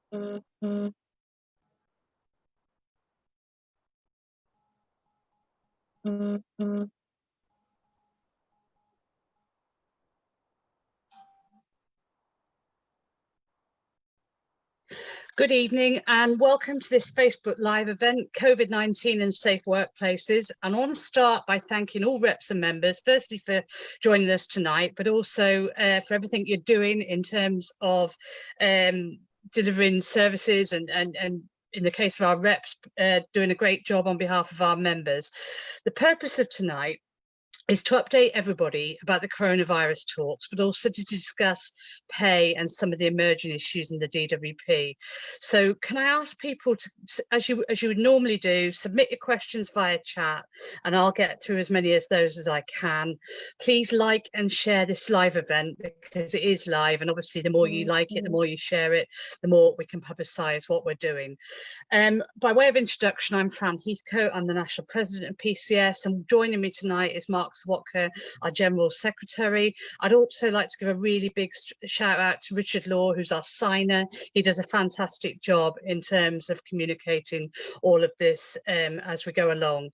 Good evening and welcome to this Facebook Live event, COVID-19 and Safe Workplaces. And I want to start by thanking all reps and members, firstly for joining us tonight, but also for everything you're doing in terms of delivering services and in the case of our reps, doing a great job on behalf of our members. The purpose of tonight is to update everybody about the coronavirus talks, but also to discuss pay and some of the emerging issues in the DWP. So can I ask people to, as you would normally do, submit your questions via chat, and I'll get through as many of those as I can. Please like and share this live event because it is live, and obviously the more you like it, the more you share it, the more we can publicise what we're doing. By way of introduction, I'm Fran Heathcote. I'm the National President of PCS, and joining me tonight is Mark Swatker, our General Secretary. I'd also like to give a really big shout out to Richard Law, who's our signer. He does a fantastic job in terms of communicating all of this as we go along.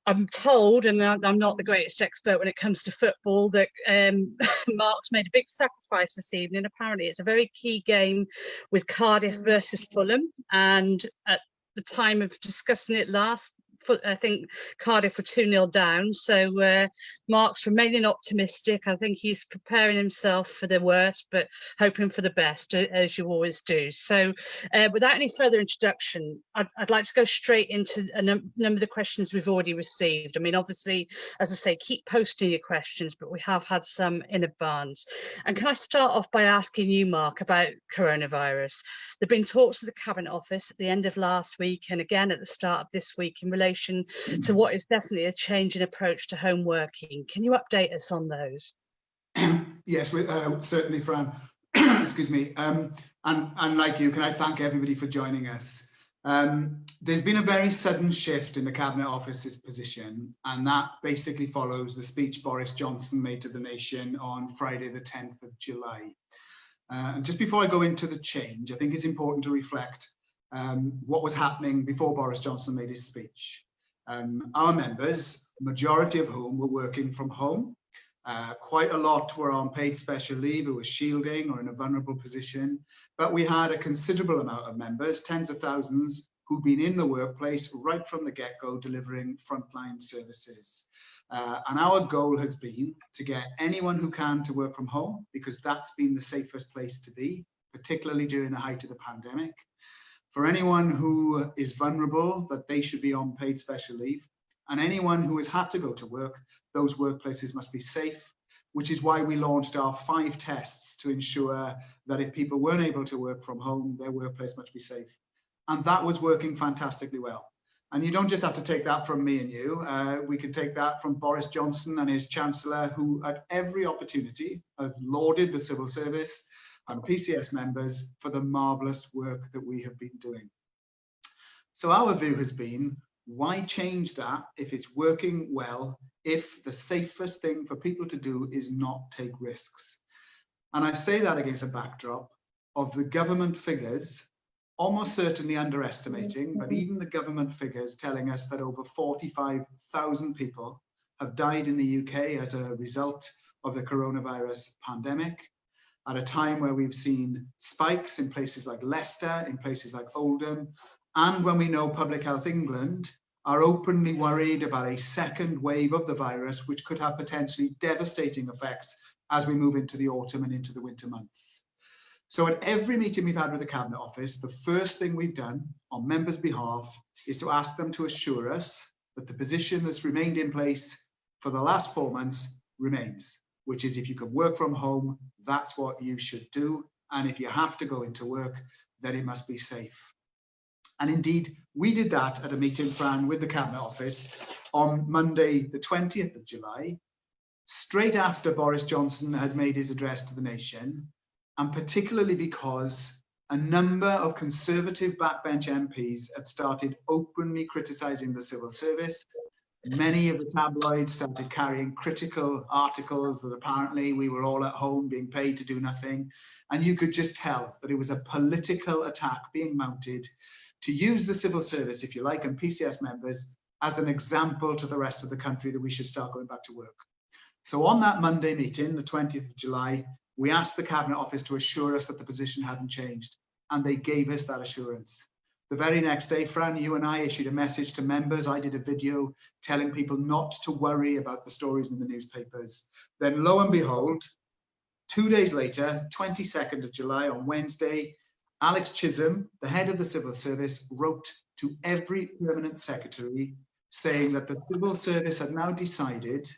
I'm told, and I'm not the greatest expert when it comes to football, that Mark's made a big sacrifice this evening. Apparently it's a very key game with Cardiff versus Fulham, and at the time of discussing it last, I think Cardiff were 2-0 down, so Mark's remaining optimistic. I think he's preparing himself for the worst, but hoping for the best, as you always do. So without any further introduction, I'd like to go straight into a number of the questions we've already received. I mean, obviously, as I say, keep posting your questions, but we have had some in advance. And can I start off by asking you, Mark, about coronavirus? There've been talks with the Cabinet Office at the end of last week and again at the start of this week in relation to what is definitely a change in approach to home working. Can you update us on those? Yes, certainly, Fran. Excuse me. And like you, can I thank everybody for joining us? There's been a very sudden shift in the Cabinet Office's position, and that basically follows the speech Boris Johnson made to the nation on Friday, the 10th of July. And just before I go into the change, I think it's important to reflect what was happening before Boris Johnson made his speech. Our members, majority of whom were working from home, quite a lot were on paid special leave, who were shielding or in a vulnerable position, but we had a considerable amount of members, tens of thousands, who've been in the workplace right from the get-go delivering frontline services. And our goal has been to get anyone who can to work from home, because that's been the safest place to be, particularly during the height of the pandemic. For anyone who is vulnerable, that they should be on paid special leave. And anyone who has had to go to work, those workplaces must be safe, which is why we launched our 5 tests to ensure that if people weren't able to work from home, their workplace must be safe. And that was working fantastically well. And you don't just have to take that from me and you. We can take that from Boris Johnson and his Chancellor, who at every opportunity have lauded the civil service and PCS members for the marvellous work that we have been doing. So our view has been, why change that if it's working well, if the safest thing for people to do is not take risks? And I say that against a backdrop of the government figures, almost certainly underestimating, but even the government figures telling us that over 45,000 people have died in the UK as a result of the coronavirus pandemic, at a time where we've seen spikes in places like Leicester, in places like Oldham, and when we know Public Health England are openly worried about a second wave of the virus, which could have potentially devastating effects as we move into the autumn and into the winter months. So at every meeting we've had with the Cabinet Office, the first thing we've done on members' behalf is to ask them to assure us that the position that's remained in place for the last 4 months remains, which is if you can work from home, that's what you should do. And if you have to go into work, then it must be safe. And indeed, we did that at a meeting, Fran, with the Cabinet Office on Monday, the 20th of July, straight after Boris Johnson had made his address to the nation, and particularly because a number of Conservative backbench MPs had started openly criticising the civil service, Many of the tabloids started carrying critical articles that apparently we were all at home being paid to do nothing. And you could just tell that it was a political attack being mounted to use the civil service, if you like, and PCS members as an example to the rest of the country that we should start going back to work. So on that Monday meeting, the 20th of July, we asked the Cabinet Office to assure us that the position hadn't changed, and they gave us that assurance. The very next day, Fran, you and I issued a message to members. I did a video telling people not to worry about the stories in the newspapers. Then lo and behold, 2 days later, 22nd of July on Wednesday, Alex Chisholm, the head of the civil service, wrote to every permanent secretary saying that the civil service had now decided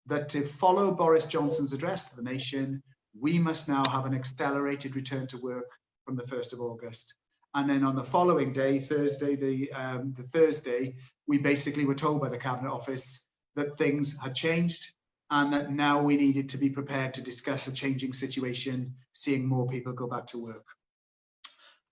that to follow Boris Johnson's address to the nation, we must now have an accelerated return to work from the 1st of August. And then on the following day, Thursday, the Thursday, we basically were told by the Cabinet Office that things had changed and that now we needed to be prepared to discuss a changing situation, seeing more people go back to work.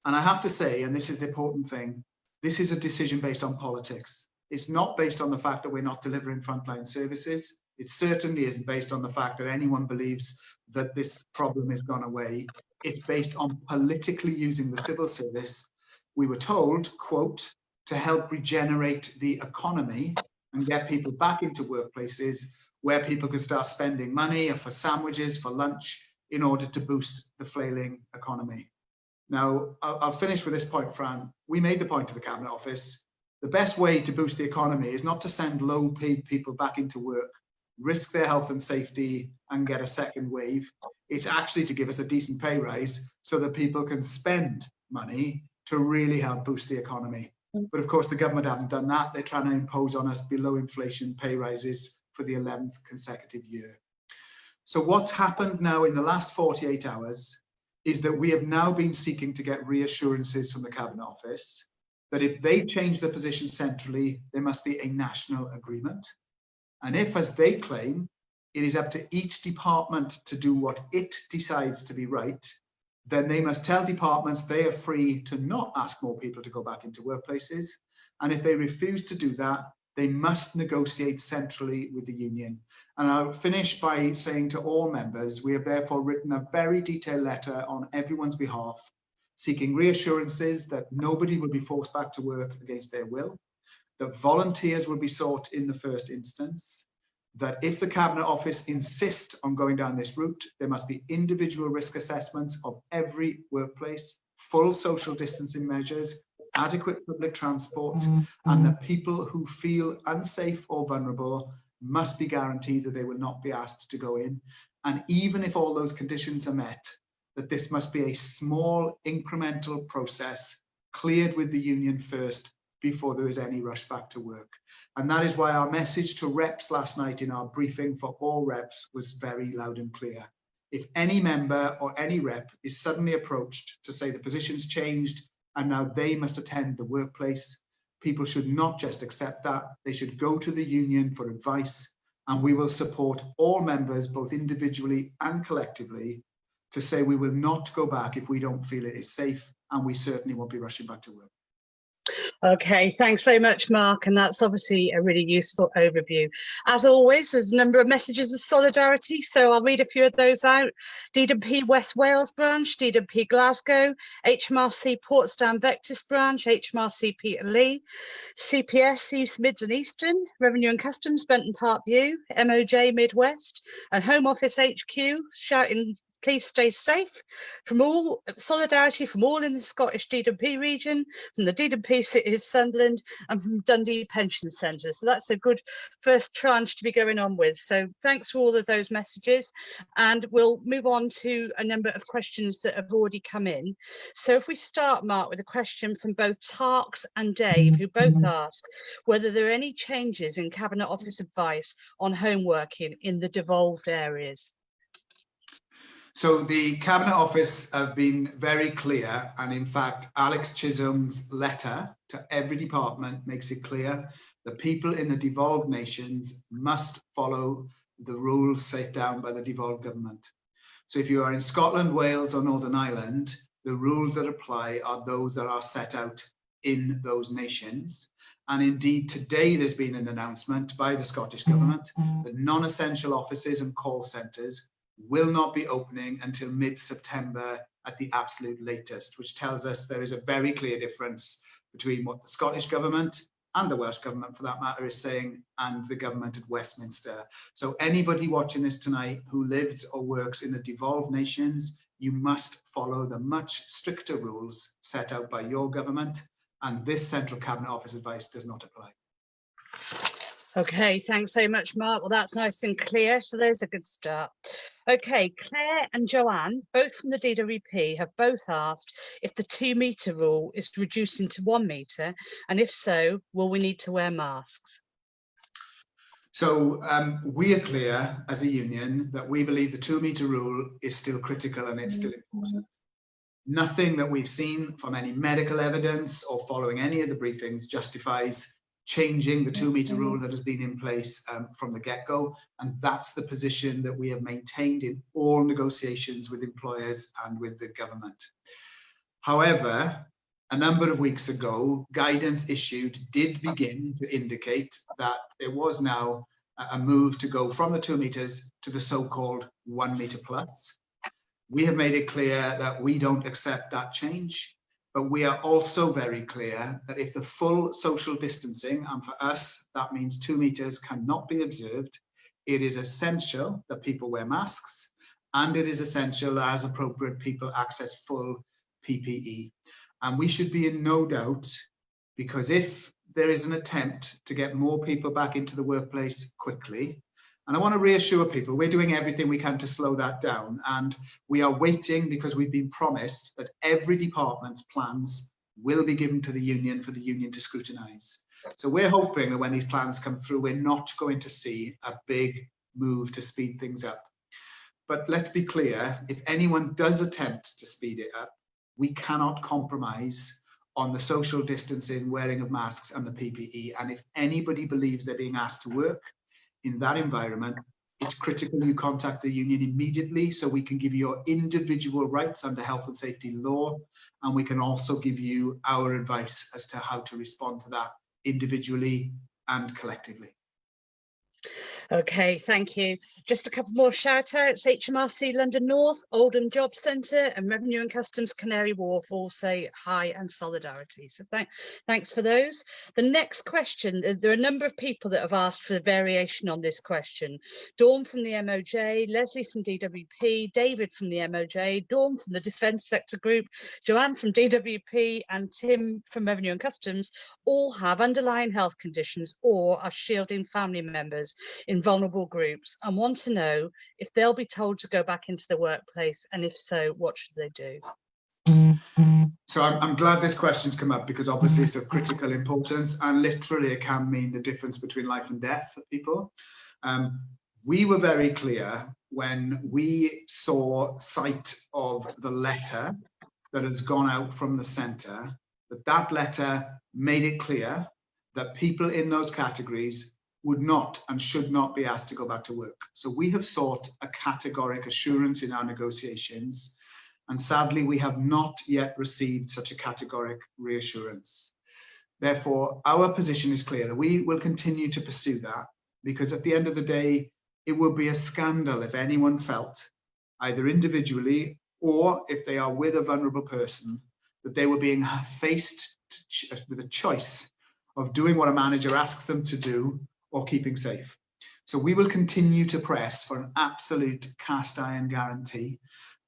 And I have to say, and this is the important thing, this is a decision based on politics. It's not based on the fact that we're not delivering frontline services. It certainly isn't based on the fact that anyone believes that this problem has gone away. It's based on politically using the civil service. We were told, quote, to help regenerate the economy and get people back into workplaces where people could start spending money for sandwiches, for lunch, in order to boost the flailing economy. Now, I'll finish with this point, Fran. We made the point to the Cabinet Office. The best way to boost the economy is not to send low-paid people back into work, risk their health and safety and get a second wave. It's actually to give us a decent pay rise so that people can spend money to really help boost the economy. But of course, the government haven't done that. They're trying to impose on us below inflation pay rises for the 11th consecutive year. So what's happened now in the last 48 hours is that we have now been seeking to get reassurances from the Cabinet Office that if they change the position centrally, there must be a national agreement. And if, as they claim, it is up to each department to do what it decides to be right, then they must tell departments they are free to not ask more people to go back into workplaces. And if they refuse to do that, they must negotiate centrally with the union. And I'll finish by saying to all members, we have therefore written a very detailed letter on everyone's behalf, seeking reassurances that nobody will be forced back to work against their will, that volunteers will be sought in the first instance, that if the Cabinet Office insists on going down this route, there must be individual risk assessments of every workplace, full social distancing measures, adequate public transport, and that people who feel unsafe or vulnerable must be guaranteed that they will not be asked to go in. And even if all those conditions are met, that this must be a small incremental process cleared with the union first before there is any rush back to work. And that is why our message to reps last night in our briefing for all reps was very loud and clear. If any member or any rep is suddenly approached to say the position's changed and now they must attend the workplace, people should not just accept that, they should go to the union for advice, and we will support all members, both individually and collectively, to say we will not go back if we don't feel it is safe, and we certainly won't be rushing back to work. Okay, thanks very much, Mark, and that's obviously a really useful overview. As always, there's a number of messages of solidarity, so I'll read a few of those out. DWP West Wales branch, DWP Glasgow, HMRC Portsdown Vectis branch, HMRC Peterlee, CPS East Mids and Eastern, Revenue and Customs Benton Park View, MOJ Midwest, and Home Office HQ shouting please stay safe. From all solidarity from all in the Scottish DWP region, from the DWP City of Sunderland, and from Dundee Pension Centre. So that's a good first tranche to be going on with. So thanks for all of those messages, and we'll move on to a number of questions that have already come in. So if we start, Mark, with a question from both Tarks and Dave, who both ask whether there are any changes in Cabinet Office advice on home working in the devolved areas. So the Cabinet Office have been very clear, and in fact, Alex Chisholm's letter to every department makes it clear that people in the devolved nations must follow the rules set down by the devolved government. So if you are in Scotland, Wales or Northern Ireland, the rules that apply are those that are set out in those nations. And indeed, today there's been an announcement by the Scottish Government that non-essential offices and call centres will not be opening until mid-September at the absolute latest, which tells us there is a very clear difference between what the Scottish Government and the Welsh Government, for that matter, is saying, and the government at Westminster. So anybody watching this tonight who lives or works in the devolved nations, you must follow the much stricter rules set out by your government, and this Central Cabinet Office advice does not apply. Okay, thanks so much, Mark. Well, that's nice and clear. So there's a good start. Okay, Claire and Joanne, both from the DWP, have both asked if the 2 metre rule is reducing to 1 metre, and if so, will we need to wear masks? So we are clear as a union that we believe the 2 metre rule is still critical and it's still important. Nothing that we've seen from any medical evidence or following any of the briefings justifies changing the 2 metre rule that has been in place from the get-go, and that's the position that we have maintained in all negotiations with employers and with the government. However, a number of weeks ago, guidance issued did begin to indicate that there was now a move to go from the 2 metres to the so-called 1 metre plus. We have made it clear that we don't accept that change. But we are also very clear that if the full social distancing, and for us, that means 2 metres cannot be observed, it is essential that people wear masks, and it is essential that as appropriate, people access full PPE. And we should be in no doubt, because if there is an attempt to get more people back into the workplace quickly, and I want to reassure people, we're doing everything we can to slow that down. And we are waiting because we've been promised that every department's plans will be given to the union for the union to scrutinise. So we're hoping that when these plans come through, we're not going to see a big move to speed things up. But let's be clear, if anyone does attempt to speed it up, we cannot compromise on the social distancing, wearing of masks and the PPE. And if anybody believes they're being asked to work in that environment, it's critical you contact the union immediately so we can give you your individual rights under health and safety law, and we can also give you our advice as to how to respond to that individually and collectively. Okay, thank you. Just a couple more shout outs. HMRC London North, Oldham Job Centre and Revenue and Customs Canary Wharf all say hi and solidarity. So thanks for those. The next question, there are a number of people that have asked for a variation on this question. Dawn from the MOJ, Leslie from DWP, David from the MOJ, Dawn from the Defence Sector Group, Joanne from DWP and Tim from Revenue and Customs all have underlying health conditions or are shielding family members in vulnerable groups and want to know if they'll be told to go back into the workplace, and if so, what should they do? So I'm glad this question's come up, because obviously it's of critical importance and literally it can mean the difference between life and death for people. We were very clear when we saw sight of the letter that has gone out from the centre, that letter made it clear that people in those categories would not and should not be asked to go back to work. So we have sought a categoric assurance in our negotiations, and sadly we have not yet received such a categoric reassurance. Therefore, our position is clear that we will continue to pursue that, because at the end of the day, it would be a scandal if anyone felt, either individually or if they are with a vulnerable person, that they were being faced with a choice of doing what a manager asks them to do or keeping safe. So we will continue to press for an absolute cast iron guarantee.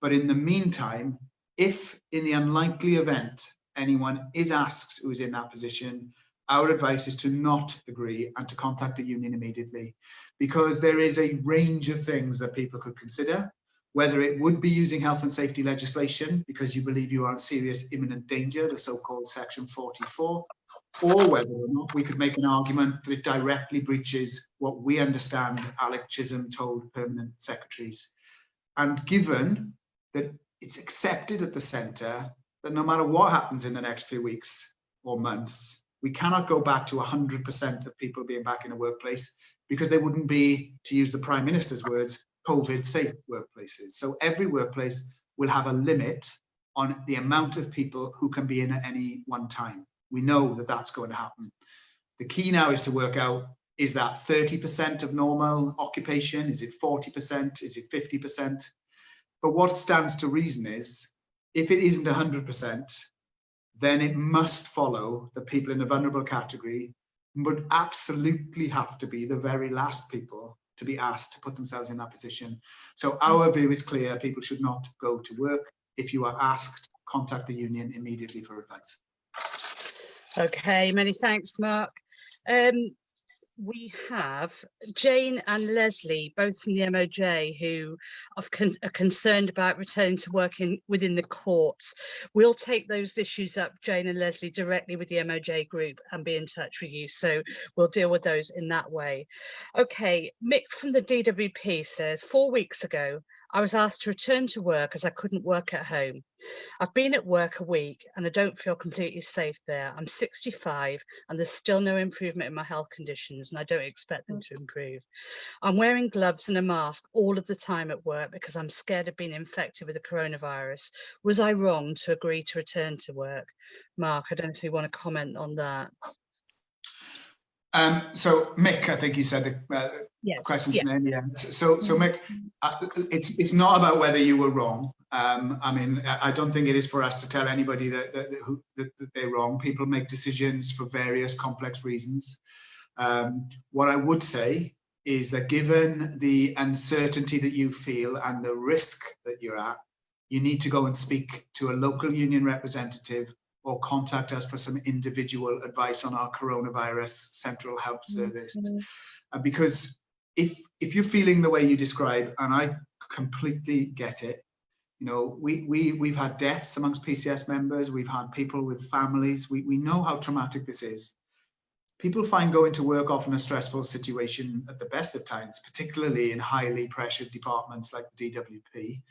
But in the meantime, if in the unlikely event anyone is asked who is in that position, our advice is to not agree and to contact the union immediately, because there is a range of things that people could consider, whether it would be using health and safety legislation because you believe you are in serious imminent danger, the so-called Section 44, or whether or not we could make an argument that it directly breaches what we understand Alec Chisholm told permanent secretaries. And given that it's accepted at the centre that no matter what happens in the next few weeks or months, we cannot go back to 100% of people being back in a workplace, because they wouldn't be, to use the Prime Minister's words, COVID-safe workplaces. So every workplace will have a limit on the amount of people who can be in at any one time. We know that that's going to happen. The key now is to work out, is that 30% of normal occupation? Is it 40%? Is it 50%? But what stands to reason is, if it isn't 100%, then it must follow that people in the vulnerable category would absolutely have to be the very last people to be asked to put themselves in that position. So our view is clear: people should not go to work. If you are asked, contact the union immediately for advice. Okay, many thanks, Mark. We have Jane and Leslie, both from the MOJ, who are concerned about returning to work within the courts. We'll take those issues up, Jane and Leslie, directly with the MOJ group and be in touch with you. So we'll deal with those in that way. Okay, Mick from the DWP says, 4 weeks ago, I was asked to return to work as I couldn't work at home. I've been at work a week and I don't feel completely safe there. I'm 65 and there's still no improvement in my health conditions, and I don't expect them to improve. I'm wearing gloves and a mask all of the time at work because I'm scared of being infected with the coronavirus. Was I wrong to agree to return to work? Mark, I don't know if you want to comment on that. So Mick, I think you said the yes. question's name. Yeah. So Mick, it's not about whether you were wrong. I mean, I don't think it is for us to tell anybody that they're wrong. People make decisions for various complex reasons. What I would say is that given the uncertainty that you feel and the risk that you're at, you need to go and speak to a local union representative or contact us for some individual advice on our coronavirus central help service. Because if you're feeling the way you describe, and I completely get it, you know, we've had deaths amongst PCS members, we've had people with families, we know how traumatic this is. People find going to work often a stressful situation at the best of times, particularly in highly pressured departments like the DWP.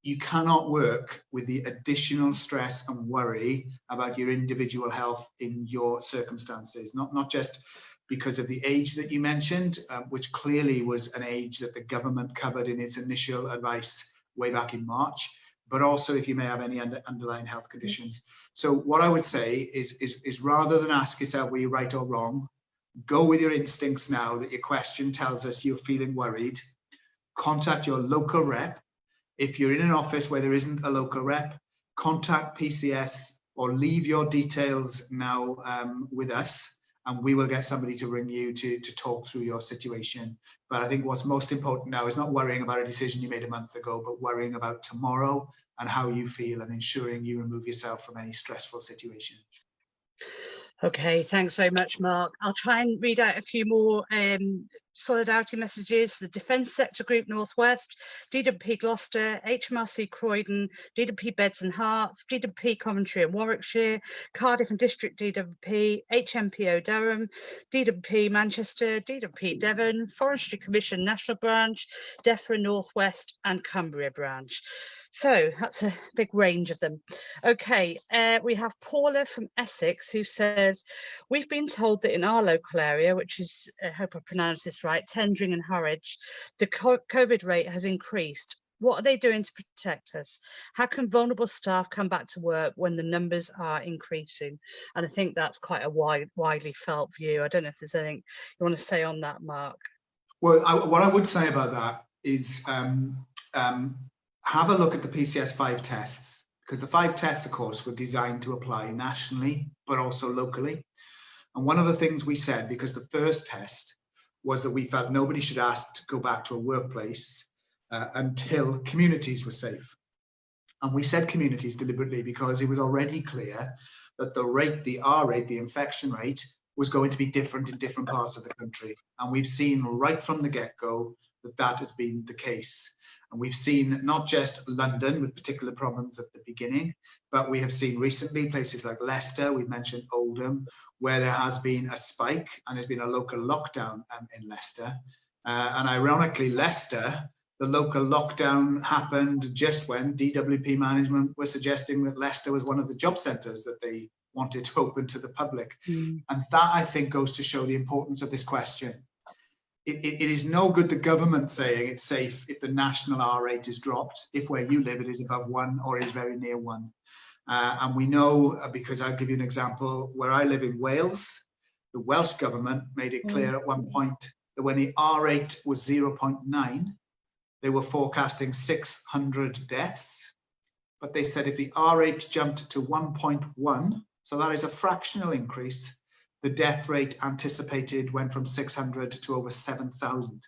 You cannot work with the additional stress and worry about your individual health in your circumstances, not just because of the age that you mentioned, which clearly was an age that the government covered in its initial advice way back in March, but also if you may have any underlying health conditions. So what I would say is rather than ask yourself, were you right or wrong, go with your instincts now that your question tells us you're feeling worried. Contact your local rep. If you're in an office where there isn't a local rep, contact PCS or leave your details now with us, and we will get somebody to ring you to talk through your situation. But I think what's most important now is not worrying about a decision you made a month ago, but worrying about tomorrow and how you feel and ensuring you remove yourself from any stressful situation. Okay, thanks very much, Mark. I'll try and read out a few more solidarity messages. The Defence Sector Group Northwest, DWP Gloucester, HMRC Croydon, DWP Beds and Hearts, DWP Coventry and Warwickshire, Cardiff and District DWP, HMPO Durham, DWP Manchester, DWP Devon, Forestry Commission National Branch, DEFRA Northwest and Cumbria Branch. So that's a big range of them. Okay, we have Paula from Essex who says, we've been told that in our local area, which is, I hope I pronounced this right, Tendring and Harwich, the COVID rate has increased. What are they doing to protect us? How can vulnerable staff come back to work when the numbers are increasing? And I think that's quite a widely felt view. I don't know if there's anything you want to say on that, Mark. Well, what I would say about that is have a look at the PCS 5 tests, because the 5 tests, of course, were designed to apply nationally, but also locally. And one of the things we said, because the first test was that we felt nobody should ask to go back to a workplace until communities were safe. And we said communities deliberately because it was already clear that the rate, the R rate, the infection rate, was going to be different in different parts of the country. And we've seen right from the get-go that that has been the case. And we've seen not just London with particular problems at the beginning, but we have seen recently places like Leicester, we've mentioned Oldham, where there has been a spike and there's been a local lockdown in Leicester. And ironically, Leicester, the local lockdown happened just when DWP management were suggesting that Leicester was one of the job centres that they wanted to open to the public. And that, I think, goes to show the importance of this question. It is no good the government saying it's safe if the national R rate is dropped, if where you live it is above 1 or is very near 1. And we know, because I'll give you an example, where I live in Wales, the Welsh government made it clear at one point that when the R rate was 0.9, they were forecasting 600 deaths. But they said if the R rate jumped to 1.1, so that is a fractional increase, the death rate anticipated went from 600 to over 7,000.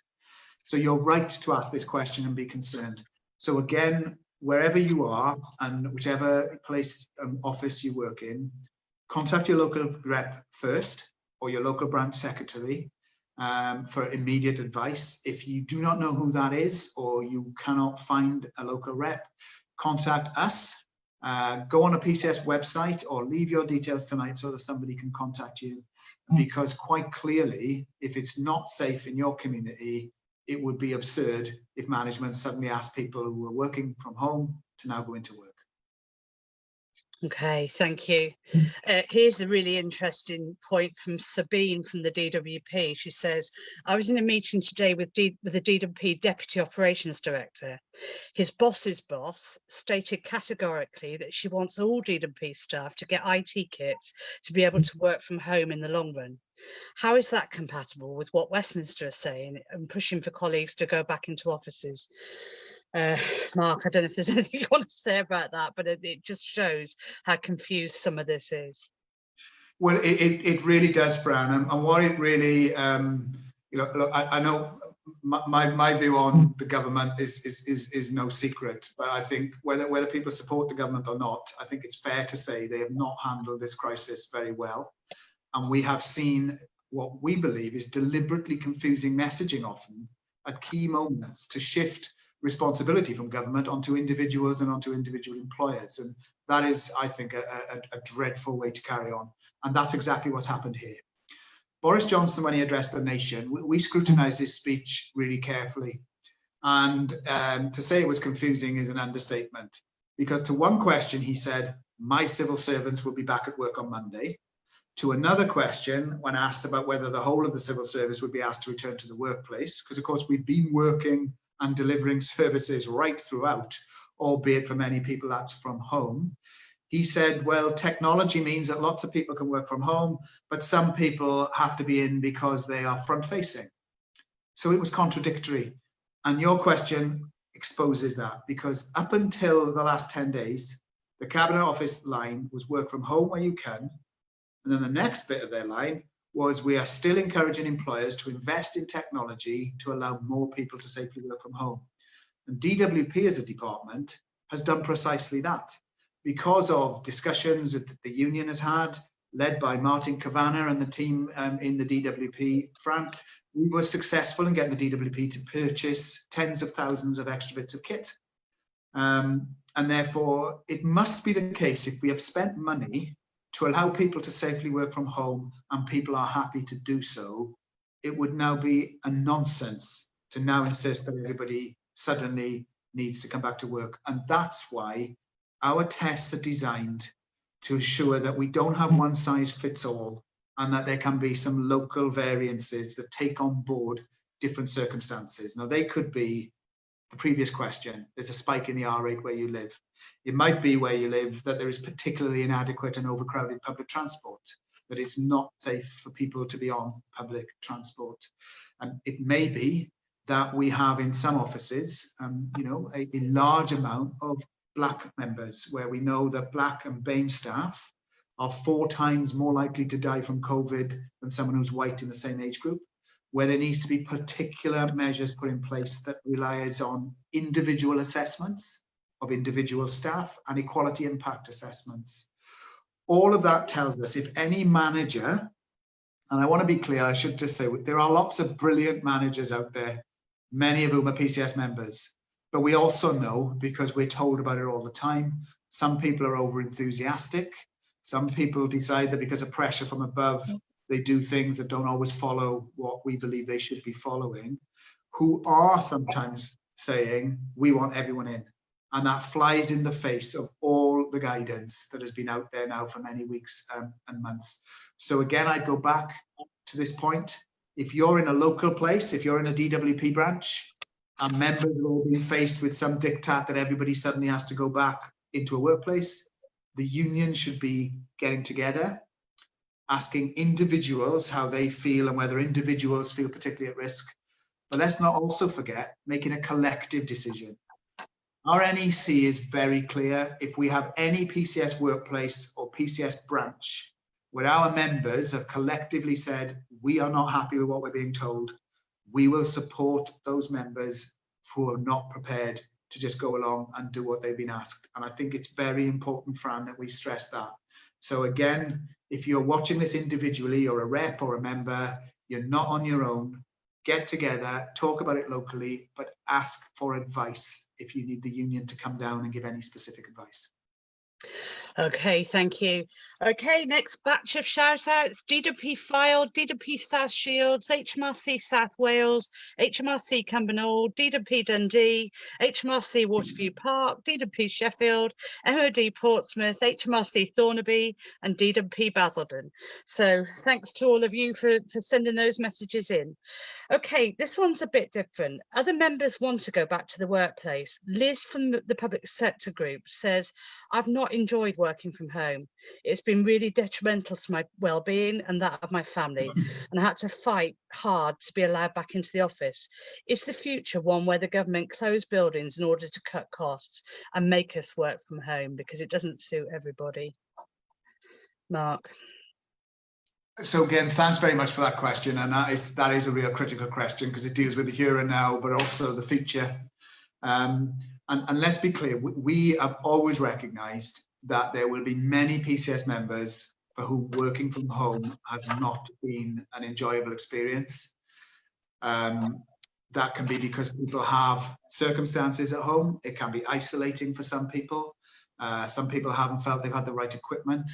So you're right to ask this question and be concerned. So again, wherever you are and whichever place, office you work in, contact your local rep first or your local branch secretary for immediate advice. If you do not know who that is or you cannot find a local rep, contact us. Go on a PCS website or leave your details tonight so that somebody can contact you, because quite clearly, if it's not safe in your community, it would be absurd if management suddenly asked people who were working from home to now go into work. Okay, thank you. Here's a really interesting point from Sabine from the DWP. She says, I was in a meeting today with the DWP Deputy Operations Director. His boss's boss stated categorically that she wants all DWP staff to get IT kits to be able to work from home in the long run. How is that compatible with what Westminster is saying and pushing for colleagues to go back into offices? Mark, I don't know if there's anything you want to say about that, but it just shows how confused some of this is. Well, it really does, Fran, and what it really, you know, look, I know my view on the government is no secret, but I think whether people support the government or not, I think it's fair to say they have not handled this crisis very well, and we have seen what we believe is deliberately confusing messaging often at key moments to shift responsibility from government onto individuals and onto individual employers. And that is, I think, a dreadful way to carry on. And that's exactly what's happened here. Boris Johnson, when he addressed the nation, we scrutinised his speech really carefully. And to say it was confusing is an understatement, because to one question he said, my civil servants will be back at work on Monday. To another question, when asked about whether the whole of the civil service would be asked to return to the workplace, because of course we've been working and delivering services right throughout, albeit for many people that's from home. He said, well, technology means that lots of people can work from home, but some people have to be in because they are front-facing. So it was contradictory. And your question exposes that, because up until the last 10 days, the Cabinet Office line was work from home where you can. And then the next bit of their line was, we are still encouraging employers to invest in technology to allow more people to safely work from home. And DWP as a department has done precisely that. Because of discussions that the union has had, led by Martin Kavanagh and the team in the DWP, Fran, we were successful in getting the DWP to purchase tens of thousands of extra bits of kit. And therefore, it must be the case, if we have spent money to allow people to safely work from home and people are happy to do so, it would now be a nonsense to now insist that everybody suddenly needs to come back to work. And that's why our tests are designed to ensure that we don't have one size fits all, and that there can be some local variances that take on board different circumstances. Now, they could be the previous question, there's a spike in the R rate where you live. It might be where you live that there is particularly inadequate and overcrowded public transport, that it's not safe for people to be on public transport. And it may be that we have in some offices, you know, a large amount of Black members, where we know that Black and BAME staff are 4 times more likely to die from COVID than someone who's white in the same age group, where there needs to be particular measures put in place that relies on individual assessments of individual staff and equality impact assessments. All of that tells us if any manager, and I want to be clear, I should just say there are lots of brilliant managers out there, many of whom are PCS members, but we also know, because we're told about it all the time, some people are over enthusiastic. Some people decide that because of pressure from above, they do things that don't always follow what we believe they should be following, who are sometimes saying, we want everyone in. And that flies in the face of all the guidance that has been out there now for many weeks and months. So again, I go back to this point. If you're in a local place, if you're in a DWP branch, and members have all been faced with some diktat that everybody suddenly has to go back into a workplace, the union should be getting together, asking individuals how they feel and whether individuals feel particularly at risk. But let's not also forget making a collective decision. Our NEC is very clear. If we have any PCS workplace or PCS branch where our members have collectively said, we are not happy with what we're being told, we will support those members who are not prepared to just go along and do what they've been asked. And I think it's very important, Fran, that we stress that. So again, if you're watching this individually, or a rep or a member, you're not on your own. Get together, talk about it locally, but ask for advice if you need the union to come down and give any specific advice. Okay, thank you. Okay, next batch of shout outs: DWP Fylde, DWP South Shields, HMRC South Wales, HMRC Cumbernauld, DWP Dundee, HMRC Waterview Park, DWP Sheffield, MOD Portsmouth, HMRC Thornaby, and DWP Basildon. So thanks to all of you for sending those messages in. Okay, this one's a bit different. Other members want to go back to the workplace. Liz from the public sector group says, I've not enjoyed working from home. It's been really detrimental to my well-being and that of my family, and I had to fight hard to be allowed back into the office. Is the future one where the government close buildings in order to cut costs and make us work from home because it doesn't suit everybody? Mark. So again, thanks very much for that question, and that is a real critical question because it deals with the here and now, but also the future. And let's be clear, we have always recognised that there will be many PCS members for whom working from home has not been an enjoyable experience. That can be because people have circumstances at home. It can be isolating for some people. Some people haven't felt they've had the right equipment.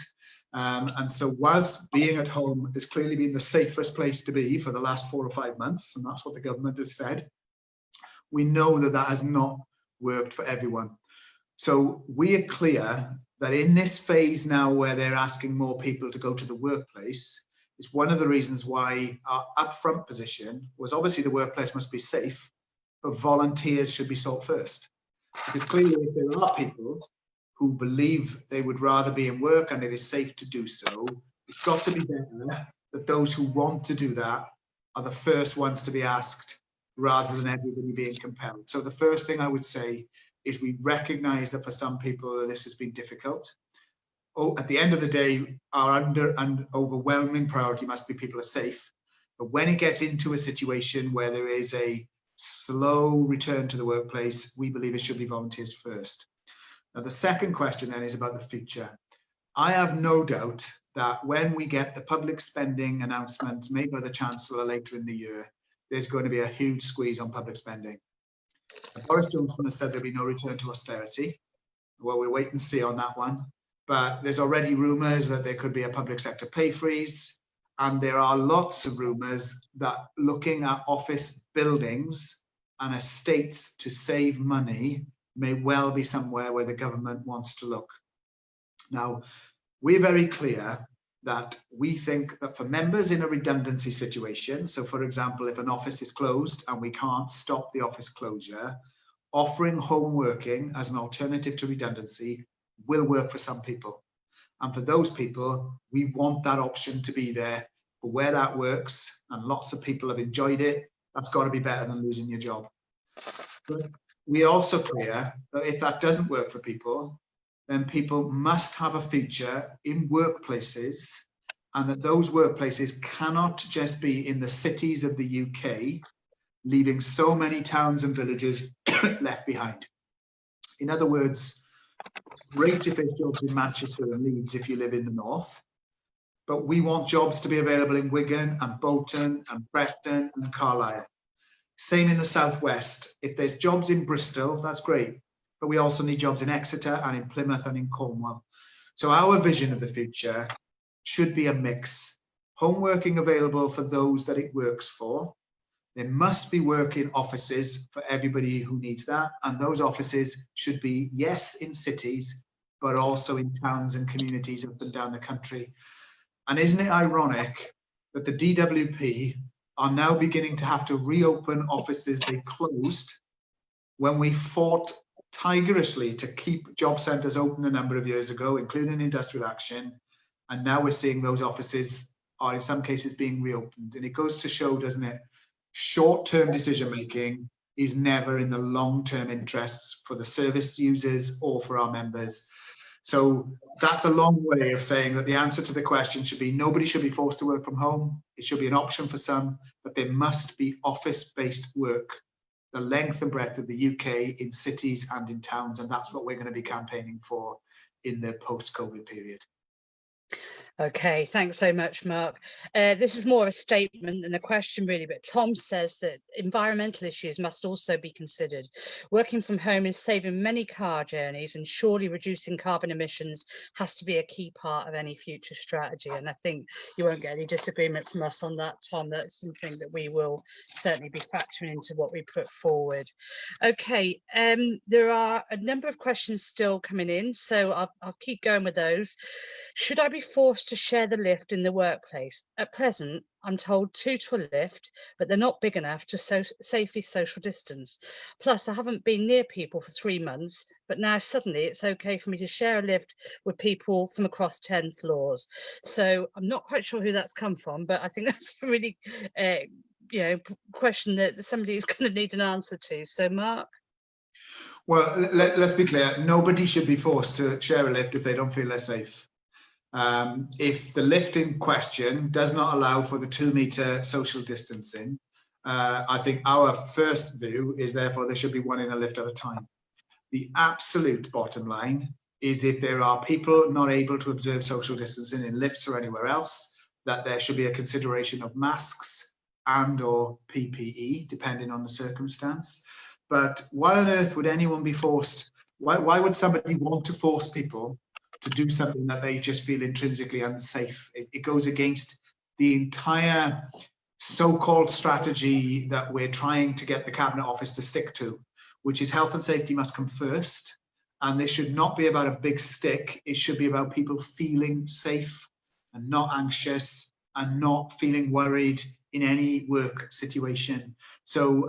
And so whilst being at home has clearly been the safest place to be for the last 4 or 5 months, and that's what the government has said, we know that that has not worked for everyone. So we are clear that in this phase now where they're asking more people to go to the workplace, it's one of the reasons why our upfront position was obviously the workplace must be safe, but volunteers should be sought first. Because clearly if there are people who believe they would rather be in work and it is safe to do so, it's got to be better that those who want to do that are the first ones to be asked rather than everybody being compelled. So the first thing I would say is we recognise that for some people this has been difficult. At the end of the day, our overwhelming priority must be people are safe. But when it gets into a situation where there is a slow return to the workplace, we believe it should be volunteers first. Now, the second question then is about the future. I have no doubt that when we get the public spending announcements made by the Chancellor later in the year, there's going to be a huge squeeze on public spending. Boris Johnson has said there'll be no return to austerity. Well, we'll wait and see on that one. But there's already rumours that there could be a public sector pay freeze. And there are lots of rumours that looking at office buildings and estates to save money may well be somewhere where the government wants to look. Now, we're very clear that we think that for members in a redundancy situation, so for example, if an office is closed and we can't stop the office closure, offering home working as an alternative to redundancy will work for some people. And for those people, we want that option to be there. But where that works, and lots of people have enjoyed it, that's got to be better than losing your job. But we're also clear that if that doesn't work for people, then people must have a future in workplaces, and that those workplaces cannot just be in the cities of the UK, leaving so many towns and villages left behind. In other words, great if there's jobs in Manchester and Leeds if you live in the north, but we want jobs to be available in Wigan and Bolton and Preston and Carlisle. Same in the southwest. If there's jobs in Bristol, that's great, but we also need jobs in Exeter and in Plymouth and in Cornwall. So our vision of the future should be a mix. Home working available for those that it works for. There must be work in offices for everybody who needs that. And those offices should be, yes, in cities, but also in towns and communities up and down the country. And isn't it ironic that the DWP are now beginning to have to reopen offices they closed when we fought tigerishly to keep job centres open a number of years ago, including industrial action. And now we're seeing those offices are in some cases being reopened. And it goes to show, doesn't it, short-term decision-making is never in the long-term interests for the service users or for our members. So that's a long way of saying that the answer to the question should be nobody should be forced to work from home. It should be an option for some, but there must be office-based work the length and breadth of the UK in cities and in towns. And that's what we're going to be campaigning for in the post-COVID period. Okay, thanks so much, Mark. This is more of a statement than a question, really, but Tom says that environmental issues must also be considered. Working from home is saving many car journeys, and surely reducing carbon emissions has to be a key part of any future strategy. And I think you won't get any disagreement from us on that, Tom. That's something that we will certainly be factoring into what we put forward. Okay, there are a number of questions still coming in, so I'll keep going with those. Should I be forced to share the lift in the workplace? At present, I'm told 2 to a lift, but they're not big enough to safely social distance. Plus, I haven't been near people for 3 months, but now suddenly it's okay for me to share a lift with people from across 10 floors. So I'm not quite sure who that's come from, but I think that's a really question that somebody is going to need an answer to. So, Mark? Well, let's be clear. Nobody should be forced to share a lift if they don't feel they're safe. If the lift in question does not allow for the 2-metre social distancing, I think our first view is therefore there should be one in a lift at a time. The absolute bottom line is if there are people not able to observe social distancing in lifts or anywhere else, that there should be a consideration of masks and or PPE, depending on the circumstance. But why on earth would anyone be forced? Why would somebody want to force people to do something that they just feel intrinsically unsafe? It goes against the entire so-called strategy that we're trying to get the Cabinet Office to stick to, which is health and safety must come first. And this should not be about a big stick. It should be about people feeling safe and not anxious and not feeling worried in any work situation. So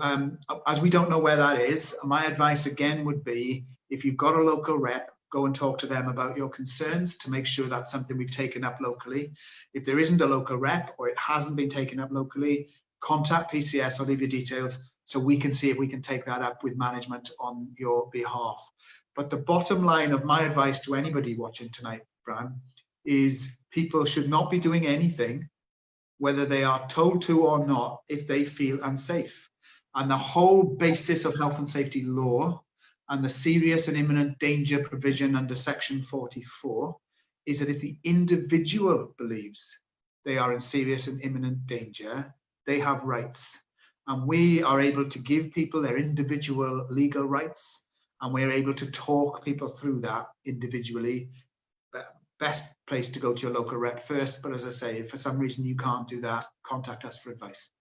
as we don't know where that is, my advice again would be, if you've got a local rep, go and talk to them about your concerns to make sure that's something we've taken up locally. If there isn't a local rep or it hasn't been taken up locally, contact PCS or leave your details so we can see if we can take that up with management on your behalf. But the bottom line of my advice to anybody watching tonight, Fran, is people should not be doing anything, whether they are told to or not, if they feel unsafe. And the whole basis of health and safety law and the serious and imminent danger provision under section 44 is that if the individual believes they are in serious and imminent danger, they have rights. And we are able to give people their individual legal rights, and we're able to talk people through that individually. Best place to go to your local rep first, but as I say, if for some reason you can't do that, contact us for advice.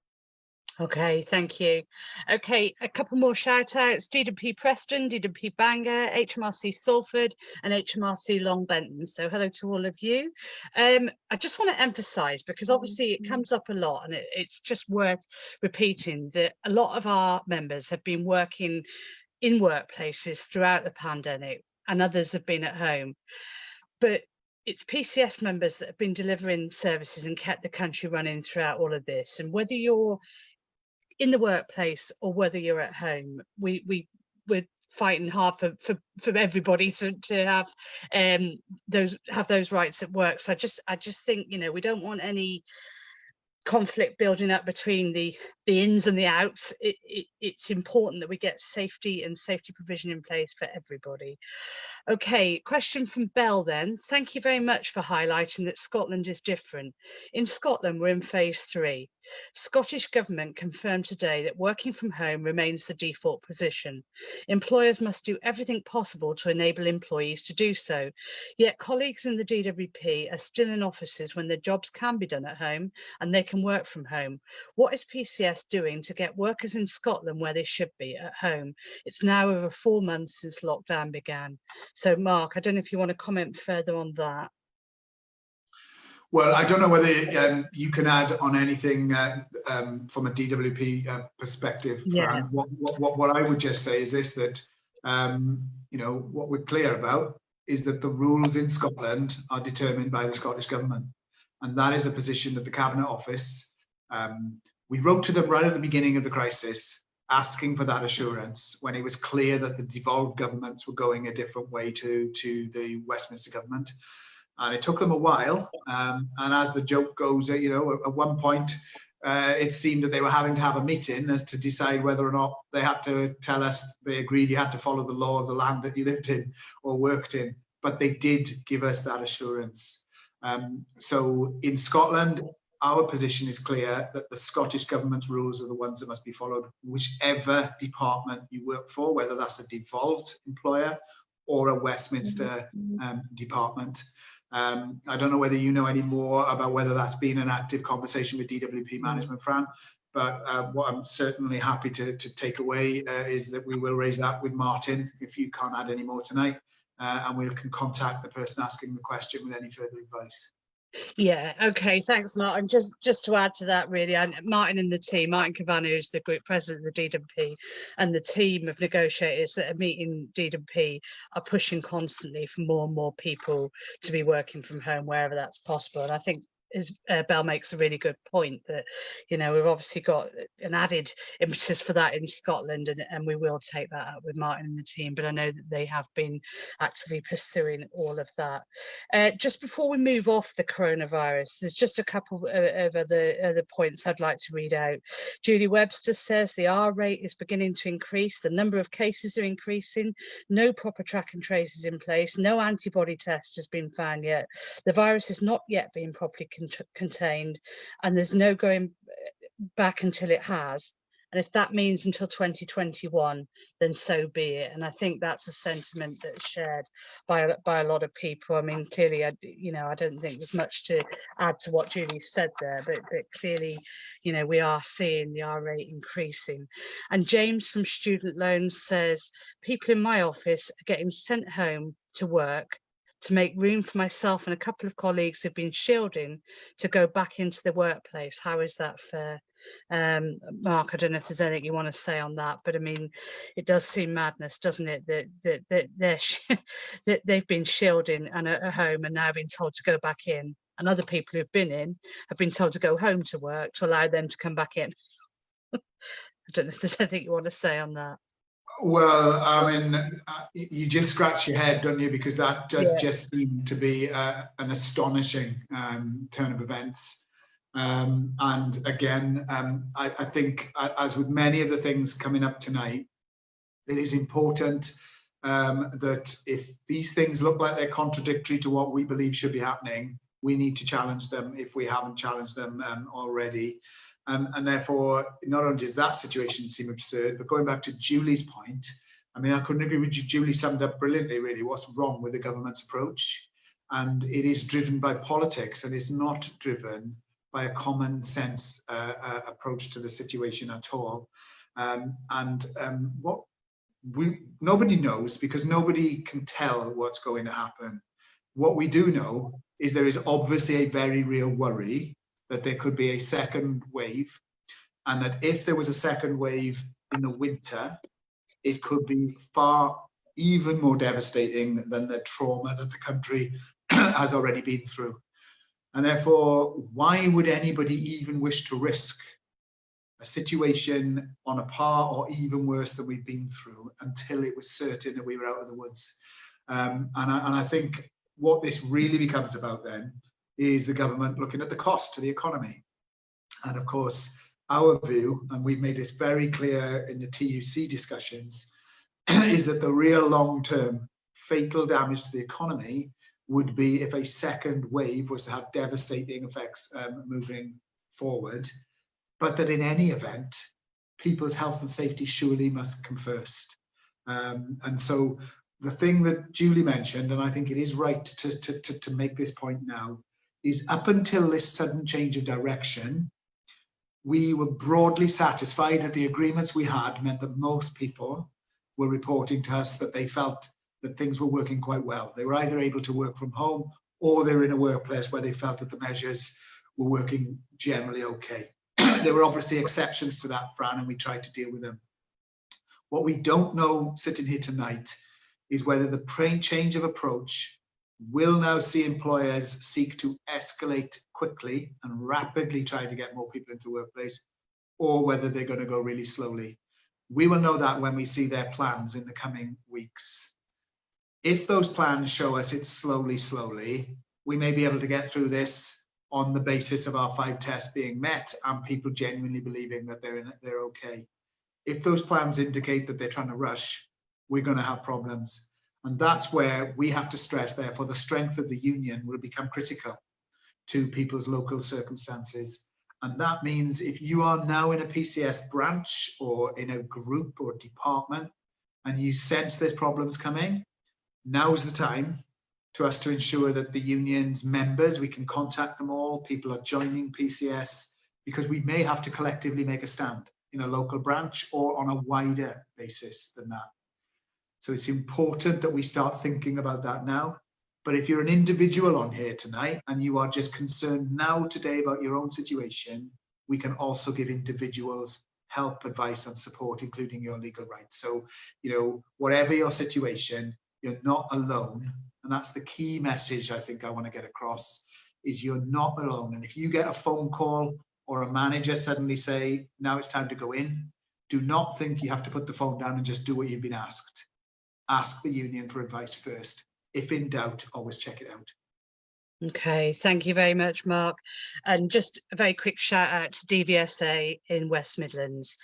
Okay, thank you. Okay, a couple more shout outs: DWP Preston, DWP Bangor, HMRC Salford and HMRC Long Benton. So hello to all of you. I just want to emphasize, because obviously it comes up a lot and it's just worth repeating, that a lot of our members have been working in workplaces throughout the pandemic and others have been at home. But it's PCS members that have been delivering services and kept the country running throughout all of this. And whether you're in the workplace or whether you're at home, we're fighting hard for everybody to have those rights at work. So I just think, we don't want any conflict building up between the ins and the outs. It's important that we get safety and safety provision in place for everybody. Okay, question from Belle then. Thank you very much for highlighting that Scotland is different. In Scotland, we're in phase 3. Scottish Government confirmed today that working from home remains the default position. Employers must do everything possible to enable employees to do so. Yet colleagues in the DWP are still in offices when their jobs can be done at home and they can work from home. What is PCS doing to get workers in Scotland where they should be, at home? It's now over 4 months since lockdown began. So Mark, I don't know if you want to comment further on that. Well, I don't know whether you can add on anything from a DWP perspective. Yeah. What I would just say is this, that you know, what we're clear about is that the rules in Scotland are determined by the Scottish Government. And that is a position that the Cabinet Office, we wrote to them right at the beginning of the crisis, asking for that assurance when it was clear that the devolved governments were going a different way to the Westminster government. And it took them a while. And as the joke goes, you know, at one point, it seemed that they were having to have a meeting as to decide whether or not they had to tell us they agreed you had to follow the law of the land that you lived in or worked in. But they did give us that assurance. So in Scotland, our position is clear that the Scottish Government's rules are the ones that must be followed, whichever department you work for, whether that's a devolved employer or a Westminster department. I don't know whether you know any more about whether that's been an active conversation with DWP management, Fran, but what I'm certainly happy to take away is that we will raise that with Martin if you can't add any more tonight, and we can contact the person asking the question with any further advice. Yeah, okay, thanks, Martin. Just to add to that, really, and Martin and the team, Martin Kavanagh is the group president of the DWP, and the team of negotiators that are meeting DWP are pushing constantly for more and more people to be working from home wherever that's possible. And I think Belle makes a really good point that, you know, we've obviously got an added impetus for that in Scotland, and we will take that up with Martin and the team, but I know that they have been actively pursuing all of that. Just before we move off the coronavirus, there's just a couple of other points I'd like to read out. Julie Webster says the R rate is beginning to increase, the number of cases are increasing, no proper track and trace is in place, no antibody test has been found yet, the virus is not yet being properly contained, and there's no going back until it has. And if that means until 2021, then so be it. And I think that's a sentiment that's shared by a lot of people. I mean, clearly, I don't think there's much to add to what Julie said there, but clearly, you know, we are seeing the R rate increasing. And James from Student Loans says, people in my office are getting sent home to work to make room for myself and a couple of colleagues who've been shielding to go back into the workplace. How is that fair? Mark, I don't know if there's anything you want to say on that, but I mean, it does seem madness, doesn't it, that that they've been shielding and at home and now been told to go back in, and other people who've been in have been told to go home to work to allow them to come back in. I don't know if there's anything you want to say on that. Well, I mean, you just scratch your head, don't you? Because that does just seem to be an astonishing turn of events. And again, I think, as with many of the things coming up tonight, it is important that if these things look like they're contradictory to what we believe should be happening, we need to challenge them if we haven't challenged them already. And therefore, not only does that situation seem absurd, but going back to Julie's point, I mean, I couldn't agree with you. Julie summed up brilliantly, really, what's wrong with the government's approach. And it is driven by politics, and it's not driven by a common sense approach to the situation at all. What nobody knows, because nobody can tell what's going to happen. What we do know is there is obviously a very real worry that there could be a second wave, and that if there was a second wave in the winter, it could be even more devastating than the trauma that the country has already been through. And therefore, why would anybody even wish to risk a situation on a par or even worse than we've been through until it was certain that we were out of the woods? And I think what this really becomes about then is the government looking at the cost to the economy. And of course, our view, and we've made this very clear in the TUC discussions, is that the real long-term fatal damage to the economy would be if a second wave was to have devastating effects moving forward, but that in any event, people's health and safety surely must come first. And so the thing that Julie mentioned, and I think it is right to make this point now, is up until this sudden change of direction, we were broadly satisfied that the agreements we had meant that most people were reporting to us that they felt that things were working quite well. They were either able to work from home, or they're in a workplace where they felt that the measures were working generally okay. There were obviously exceptions to that, Fran, and we tried to deal with them. What we don't know sitting here tonight is whether the change of approach will now see employers seek to escalate quickly and rapidly try to get more people into the workplace, or whether they're going to go really slowly. We will know that when we see their plans in the coming weeks. If those plans show us it's slowly, we may be able to get through this on the basis of our 5 tests being met and people genuinely believing that they're okay. If those plans indicate that they're trying to rush, we're going to have problems. And that's where we have to stress, therefore, the strength of the union will become critical to people's local circumstances. And that means if you are now in a PCS branch or in a group or department and you sense there's problems coming, now's the time to us to ensure that the union's members, we can contact them all, people are joining PCS, because we may have to collectively make a stand in a local branch or on a wider basis than that. So it's important that we start thinking about that now. But if you're an individual on here tonight and you are just concerned now today about your own situation, we can also give individuals help, advice and support, including your legal rights. So, you know, whatever your situation, you're not alone. And that's the key message I think I want to get across, is you're not alone. And if you get a phone call or a manager suddenly say, now it's time to go in, do not think you have to put the phone down and just do what you've been asked. Ask the union for advice first. If in doubt, always check it out. Okay, thank you very much, Mark. And just a very quick shout out to DVSA in West Midlands.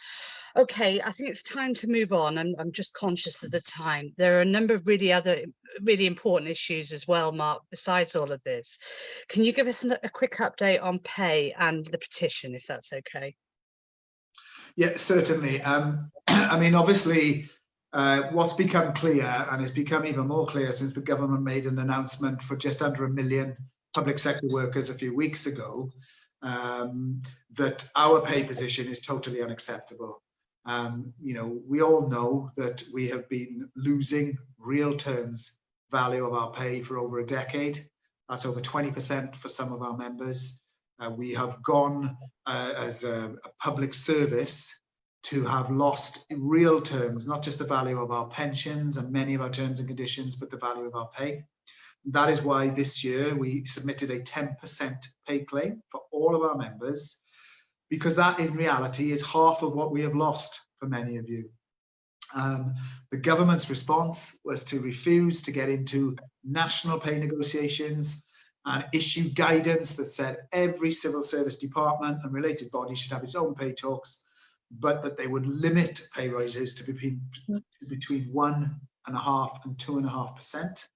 Okay, I think it's time to move on. I'm just conscious of the time. There are a number of really important issues as well, Mark, besides all of this. Can you give us a quick update on pay and the petition, if that's okay? Yeah, certainly. I mean, obviously, what's become clear, and it's become even more clear since the government made an announcement for just under 1 million public sector workers a few weeks ago, that our pay position is totally unacceptable. You know, we all know that we have been losing real terms value of our pay for over a decade. That's over 20% for some of our members. We have gone as a public service to have lost in real terms, not just the value of our pensions and many of our terms and conditions, but the value of our pay. That is why this year we submitted a 10% pay claim for all of our members, because that in reality is half of what we have lost for many of you. The government's response was to refuse to get into national pay negotiations and issue guidance that said every civil service department and related body should have its own pay talks, but that they would limit pay rises to between 1.5% and 2.5%,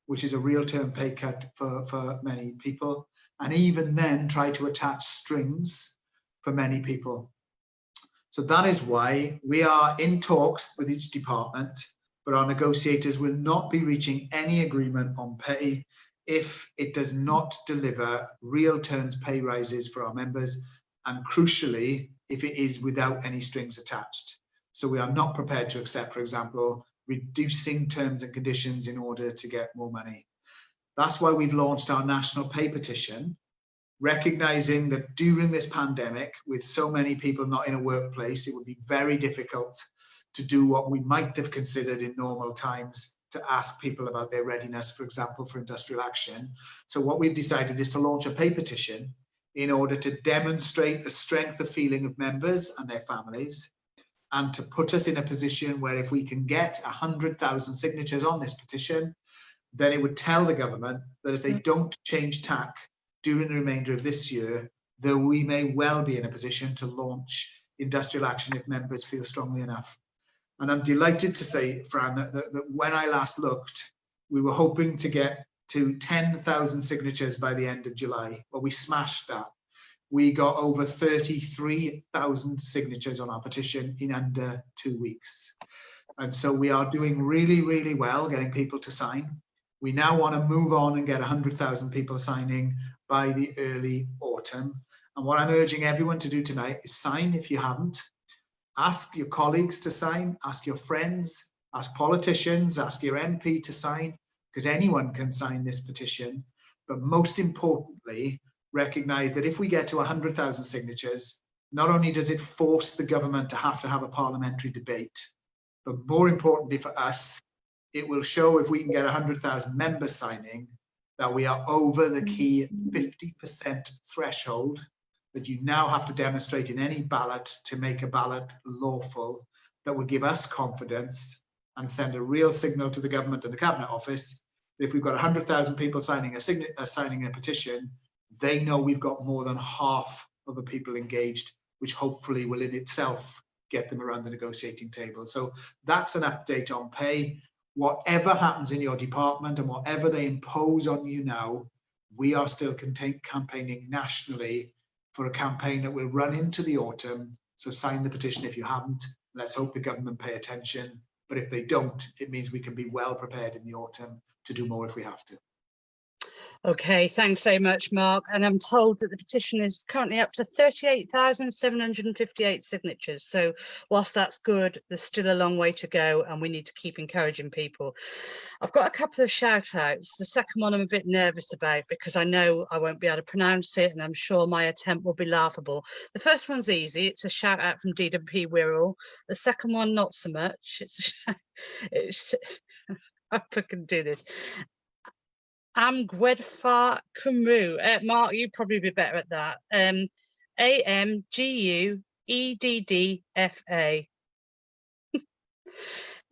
which is a real term pay cut for many people, and even then try to attach strings for many people. So that is why we are in talks with each department, but our negotiators will not be reaching any agreement on pay if it does not deliver real terms pay rises for our members, and crucially, if it is without any strings attached. So we are not prepared to accept, for example, reducing terms and conditions in order to get more money. That's why we've launched our national pay petition, recognizing that during this pandemic, with so many people not in a workplace, it would be very difficult to do what we might have considered in normal times, to ask people about their readiness, for example, for industrial action. So what we've decided is to launch a pay petition in order to demonstrate the strength of feeling of members and their families, and to put us in a position where if we can get 100,000 signatures on this petition, then it would tell the government that if they don't change tack during the remainder of this year, then we may well be in a position to launch industrial action if members feel strongly enough. And I'm delighted to say, Fran, that when I last looked, we were hoping to get to 10,000 signatures by the end of July. Well, we smashed that. We got over 33,000 signatures on our petition in under 2 weeks. And so we are doing really, really well getting people to sign. We now want to move on and get 100,000 people signing by the early autumn. And what I'm urging everyone to do tonight is sign if you haven't. Ask your colleagues to sign, ask your friends, ask politicians, ask your MP to sign, because anyone can sign this petition. But most importantly, recognize that if we get to 100,000 signatures, not only does it force the government to have a parliamentary debate, but more importantly for us, it will show, if we can get 100,000 members signing, that we are over the key 50% threshold that you now have to demonstrate in any ballot to make a ballot lawful. That will give us confidence and send a real signal to the government and the Cabinet Office that if we've got 100,000 people signing a petition, they know we've got more than half of the people engaged, which hopefully will in itself get them around the negotiating table. So that's an update on pay. Whatever happens in your department and whatever they impose on you now, we are still campaigning nationally for a campaign that will run into the autumn. So sign the petition if you haven't. Let's hope the government pay attention. But if they don't, it means we can be well prepared in the autumn to do more if we have to. Okay, thanks very much, Mark. And I'm told that the petition is currently up to 38,758 signatures. So whilst that's good, there's still a long way to go and we need to keep encouraging people. I've got a couple of shout outs. The second one I'm a bit nervous about because I know I won't be able to pronounce it and I'm sure my attempt will be laughable. The first one's easy. It's a shout out from DWP Wirral. The second one, not so much. It's I hope I can do this. Amgwedfa Cymru. Mark, you'd probably be better at that. AMGUEDDFA.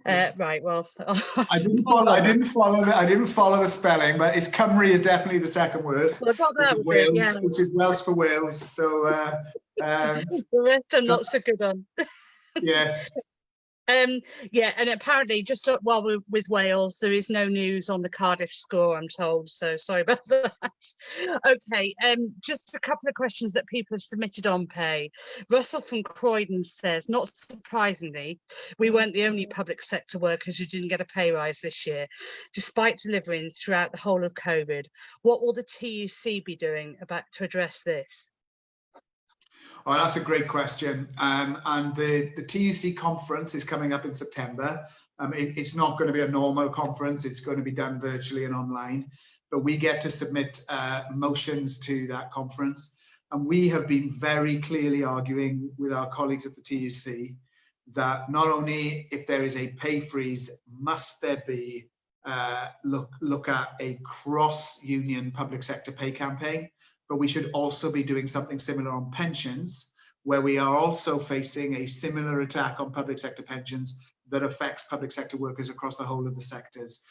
Right. Well, I didn't follow the spelling, but it's Cymru is definitely the second word, well, I got that which is Wales, yeah. Which is Welsh for Wales. So the rest are not so good on. Yes. Yeah, and apparently just while we're with Wales, there is no news on the Cardiff score, I'm told, so sorry about that. Okay, just a couple of questions that people have submitted on pay. Russell from Croydon says, not surprisingly, we weren't the only public sector workers who didn't get a pay rise this year, despite delivering throughout the whole of COVID. What will the TUC be doing to address this? Oh, that's a great question. And the TUC conference is coming up in September. It's not going to be a normal conference. It's going to be done virtually and online. But we get to submit motions to that conference. And we have been very clearly arguing with our colleagues at the TUC that not only if there is a pay freeze, must there be look at a cross-union public sector pay campaign, but we should also be doing something similar on pensions, where we are also facing a similar attack on public sector pensions that affects public sector workers across the whole of the sectors.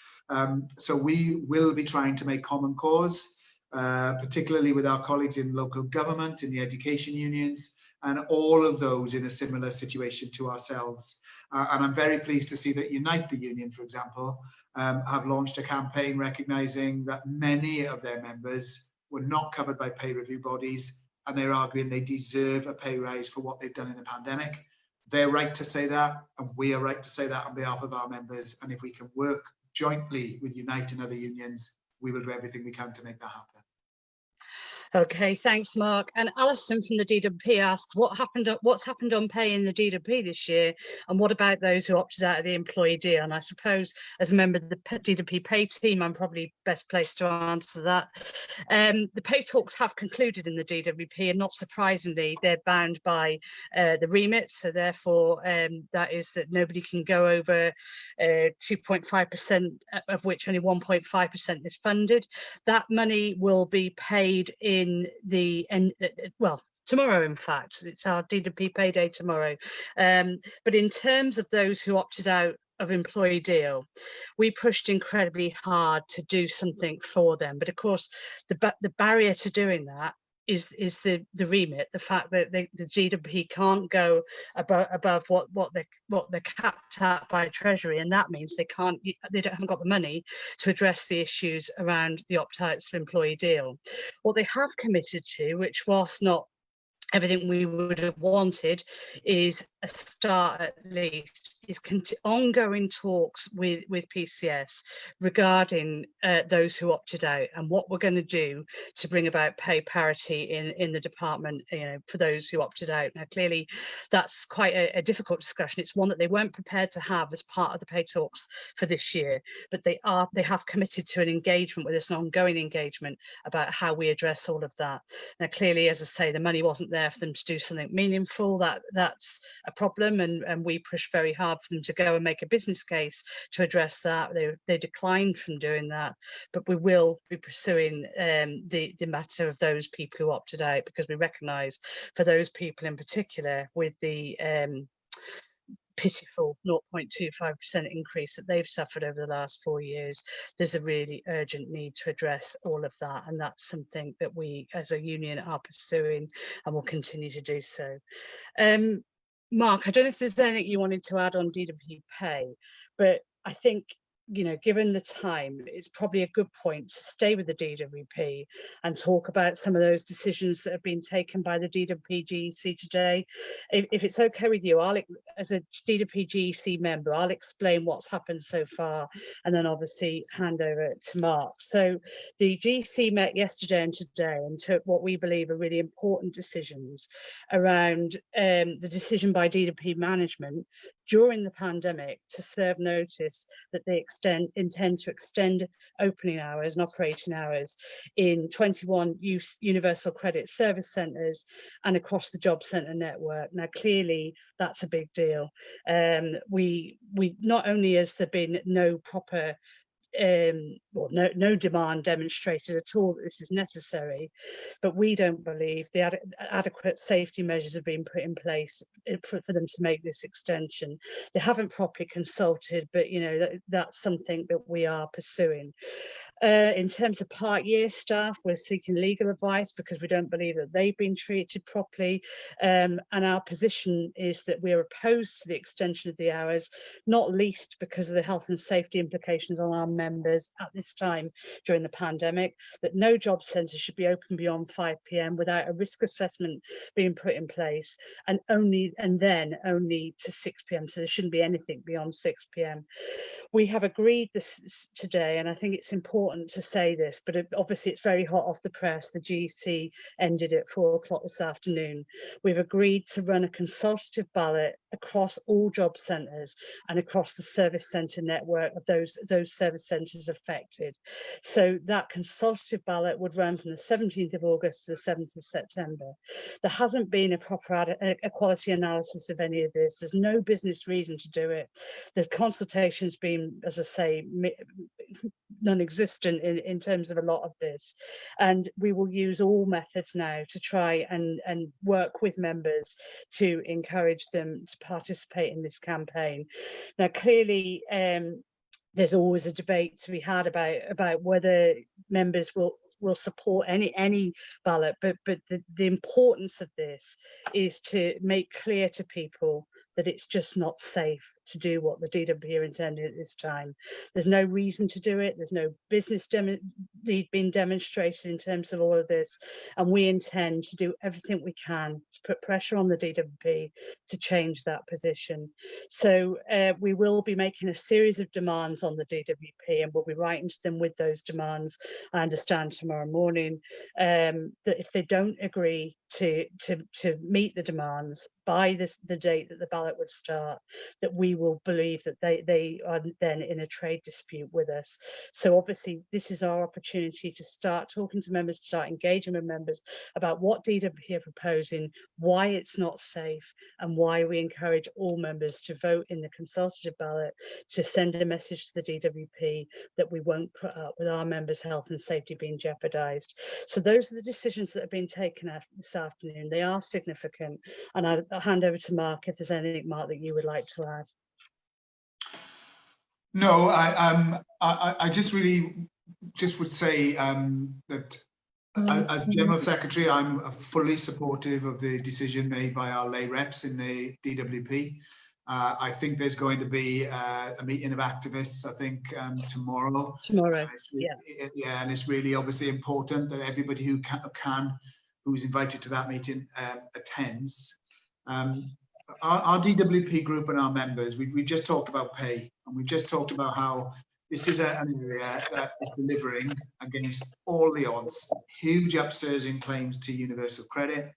So we will be trying to make common cause, particularly with our colleagues in local government, in the education unions, and all of those in a similar situation to ourselves. And I'm very pleased to see that Unite the Union, for example, have launched a campaign recognising that many of their members were not covered by pay review bodies, and they're arguing they deserve a pay rise for what they've done in the pandemic. They're right to say that, and we are right to say that on behalf of our members. And if we can work jointly with Unite and other unions, we will do everything we can to make that happen. Okay, thanks, Mark. And Alison from the DWP asked, what's happened on pay in the DWP this year, and what about those who opted out of the employee deal? And I suppose as a member of the DWP pay team, I'm probably best placed to answer that. The pay talks have concluded in the DWP, and not surprisingly, they're bound by the remit. So therefore, that is that nobody can go over 2.5%, of which only 1.5% is funded. That money will be paid in tomorrow, in fact. It's our DWP payday tomorrow. But in terms of those who opted out of employee deal, we pushed incredibly hard to do something for them. But of course, the barrier to doing that is the remit, the fact that the DWP can't go above what they're capped at by Treasury, and that means they haven't got the money to address the issues around the opt-outs of employee deal. What they have committed to, which whilst not everything we would have wanted, is a start at least, is ongoing talks with PCS regarding those who opted out and what we're going to do to bring about pay parity in the department, for those who opted out. Now, clearly, that's quite a difficult discussion. It's one that they weren't prepared to have as part of the pay talks for this year, but they have committed to an engagement with us, an ongoing engagement about how we address all of that. Now, clearly, as I say, the money wasn't there for them to do something meaningful. That's a problem, and we pushed very hard for them to go and make a business case to address that. They declined from doing that, but we will be pursuing the matter of those people who opted out, because we recognise for those people in particular, with the pitiful 0.25% increase that they've suffered over the last 4 years, there's a really urgent need to address all of that, and that's something that we as a union are pursuing and will continue to do so. Mark, I don't know if there's anything you wanted to add on DWP pay, but I think, you know, given the time, it's probably a good point to stay with the DWP and talk about some of those decisions that have been taken by the DWP GEC today. If it's okay with you, as a DWP GEC member, I'll explain what's happened so far, and then obviously hand over to Mark. So the GEC met yesterday and today and took what we believe are really important decisions around the decision by DWP management during the pandemic to serve notice that they intend to extend opening hours and operating hours in 21 universal credit service centres and across the job centre network. Now, clearly, that's a big deal. We not only has there been no proper no demand demonstrated at all that this is necessary, but we don't believe the adequate safety measures have been put in place for them to make this extension. They haven't properly consulted, but you know, that's something that we are pursuing. In terms of part-year staff, we're seeking legal advice because we don't believe that they've been treated properly, and our position is that we are opposed to the extension of the hours, not least because of the health and safety implications on our members at this time during the pandemic, that no job centre should be open beyond 5 p.m. without a risk assessment being put in place, and then only to 6 p.m. So there shouldn't be anything beyond 6 p.m. We have agreed this today, and I think it's important to say this, but obviously it's very hot off the press. The GEC ended at 4 o'clock this afternoon. We've agreed to run a consultative ballot across all job centres and across the service centre network of those service centres affected. So that consultative ballot would run from the 17th of August to the 7th of September. There hasn't been a proper equality analysis of any of this. There's no business reason to do it. The consultation's been, as I say, non-existent in terms of a lot of this, and we will use all methods now to try and work with members to encourage them to participate in this campaign. Now, clearly, there's always a debate to be had about whether members will support any ballot, but the importance of this is to make clear to people that it's just not safe to do what the DWP are intending at this time. There's no reason to do it. There's no business being demonstrated in terms of all of this. And we intend to do everything we can to put pressure on the DWP to change that position. So we will be making a series of demands on the DWP, and we'll be writing to them with those demands, I understand, tomorrow morning, that if they don't agree to meet the demands by the date that the ballot would start, that we will believe that they are then in a trade dispute with us. So obviously this is our opportunity to start talking to members, to start engaging with members about what DWP are proposing, why it's not safe, and why we encourage all members to vote in the consultative ballot to send a message to the DWP that we won't put up with our members' health and safety being jeopardised. So those are the decisions that have been taken this afternoon. They are significant, and I'll hand over to Mark if there's anything, Mark, that you would like to add. No, I just would say that as General Secretary, I'm fully supportive of the decision made by our lay reps in the DWP. I think there's going to be a meeting of activists, I think, tomorrow. Tomorrow, yeah, and it's really obviously important that everybody who who's invited to that meeting attends. Our DWP group and our members, we've just talked about pay, and we've just talked about how this is an area that is delivering against all the odds. Huge upsurging claims to universal credit,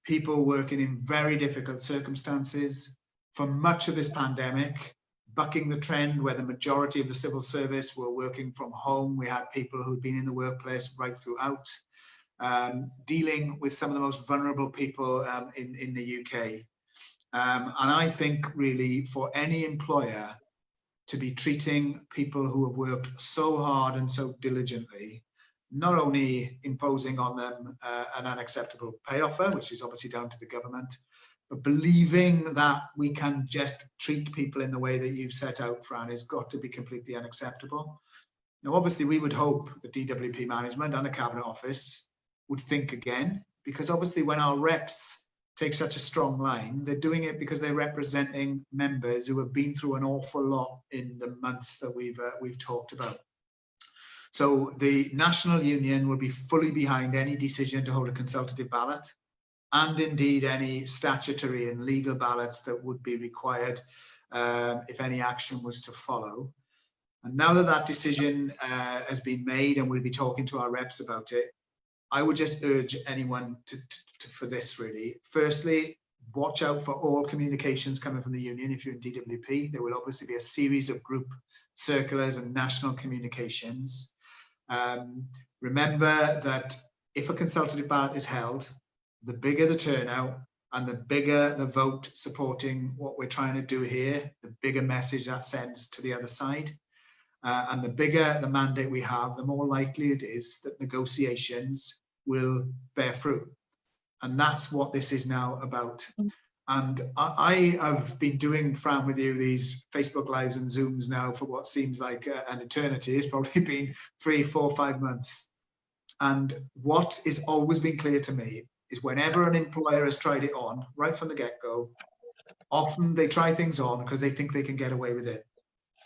people working in very difficult circumstances for much of this pandemic, bucking the trend where the majority of the civil service were working from home. We had people who'd been in the workplace right throughout, dealing with some of the most vulnerable people in the UK. And I think really for any employer to be treating people who have worked so hard and so diligently, not only imposing on them an unacceptable pay offer, which is obviously down to the government, but believing that we can just treat people in the way that you've set out, Fran, has got to be completely unacceptable. Now, obviously, we would hope the DWP management and the Cabinet Office would think again, because obviously when our reps take such a strong line, they're doing it because they're representing members who have been through an awful lot in the months that we've talked about. So the National Union will be fully behind any decision to hold a consultative ballot, and indeed any statutory and legal ballots that would be required if any action was to follow. And now that that decision has been made and we'll be talking to our reps about it, I would just urge anyone for this really. Firstly, watch out for all communications coming from the union. If you're in DWP, there will obviously be a series of group circulars and national communications. Remember that if a consultative ballot is held, the bigger the turnout and the bigger the vote supporting what we're trying to do here, the bigger message that sends to the other side. And the bigger the mandate we have, the more likely it is that negotiations will bear fruit. And that's what this is now about. And I have been doing, Fran, with you, these Facebook Lives and Zooms now for what seems like an eternity. It's probably been 3, 4, 5 months. And what has always been clear to me is whenever an employer has tried it on, right from the get-go, often they try things on because they think they can get away with it.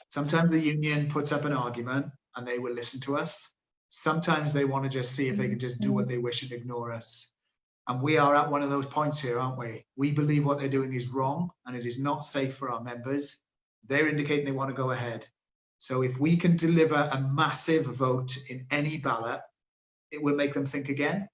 Sometimes the union puts up an argument and they will listen to us. Sometimes they want to just see if they can just do what they wish and ignore us. And we are at one of those points here, aren't we? We believe what they're doing is wrong and it is not safe for our members. They're indicating they want to go ahead. So if we can deliver a massive vote in any ballot, it will make them think again.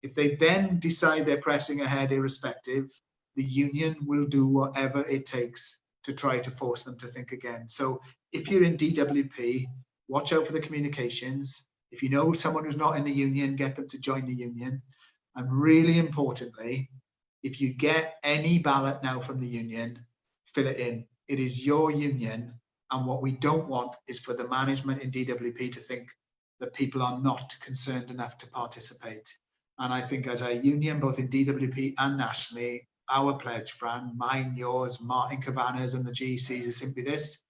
If they then decide they're pressing ahead irrespective, the union will do whatever it takes to try to force them to think again. So if you're in DWP, watch out for the communications. If you know someone who's not in the union, get them to join the union. And really importantly, if you get any ballot now from the union, fill it in. It is your union. And what we don't want is for the management in DWP to think that people are not concerned enough to participate. And I think as a union, both in DWP and nationally, our pledge, Fran, mine, yours, Martin Cavanagh's and the GEC's is simply this.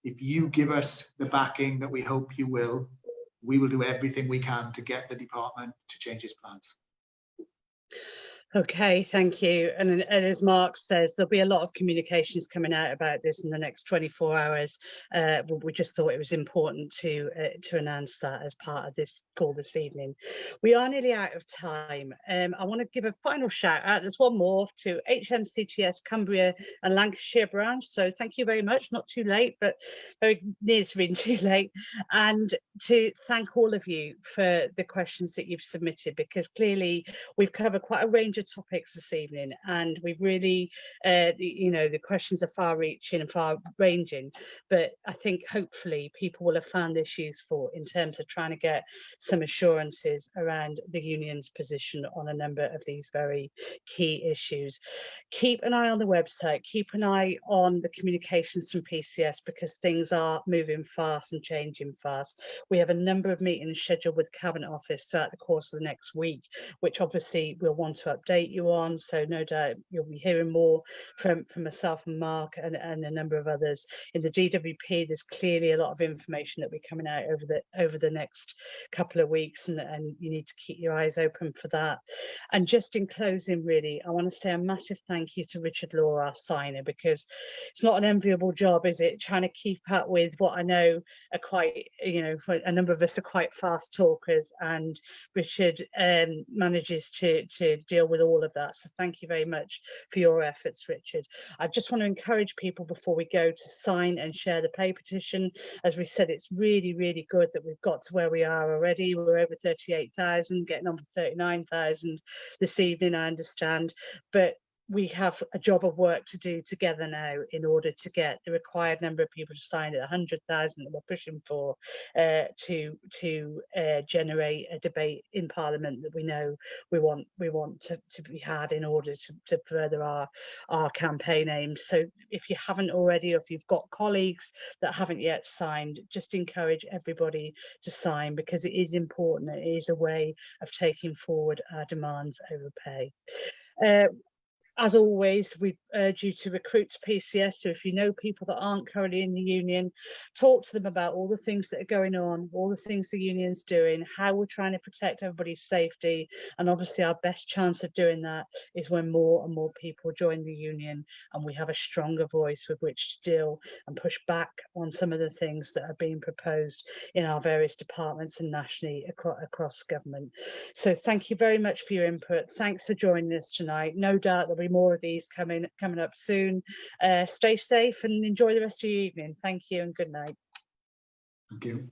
If you give us the backing that we hope you will, we will do everything we can to get the department to change its plans. Okay, thank you. And as Mark says, there'll be a lot of communications coming out about this in the next 24 hours. We just thought it was important to announce that as part of this call this evening. We are nearly out of time. I want to give a final shout out. There's one more to HMCTS Cumbria and Lancashire branch. So thank you very much. Not too late, but very near to being too late. And to thank all of you for the questions that you've submitted, because clearly we've covered quite a range of topics this evening, and we've really the questions are far reaching and far ranging, but I think hopefully people will have found this useful in terms of trying to get some assurances around the union's position on a number of these very key issues. Keep an eye on the website, keep an eye on the communications from PCS, because things are moving fast and changing fast. We have a number of meetings scheduled with Cabinet Office throughout the course of the next week, which obviously we'll want to update you on, so no doubt you'll be hearing more from myself and Mark and a number of others. In the DWP, there's clearly a lot of information that will be coming out over the next couple of weeks, and you need to keep your eyes open for that. And just in closing, really, I want to say a massive thank you to Richard Law, our signer, because it's not an enviable job, is it, trying to keep up with what I know are quite, a number of us are quite fast talkers, and Richard manages to deal with all of that. So thank you very much for your efforts, Richard. I just want to encourage people before we go to sign and share the pay petition. As we said, it's really, really good that we've got to where we are already. We're over 38,000, getting on for 39,000 this evening, I understand. But we have a job of work to do together now in order to get the required number of people to sign it, 100,000 that we're pushing for, to generate a debate in Parliament that we know we want to be had in order to further our campaign aims. So if you haven't already, or if you've got colleagues that haven't yet signed, just encourage everybody to sign, because it is important. It is a way of taking forward our demands over pay. As always, we urge you to recruit to PCS. So if you know people that aren't currently in the union, talk to them about all the things that are going on, all the things the union's doing, how we're trying to protect everybody's safety. And obviously our best chance of doing that is when more and more people join the union and we have a stronger voice with which to deal and push back on some of the things that are being proposed in our various departments and nationally across government. So thank you very much for your input. Thanks for joining us tonight. No doubt there'll be more of these coming up soon. Stay safe and enjoy the rest of your evening. Thank you and good night. Thank you.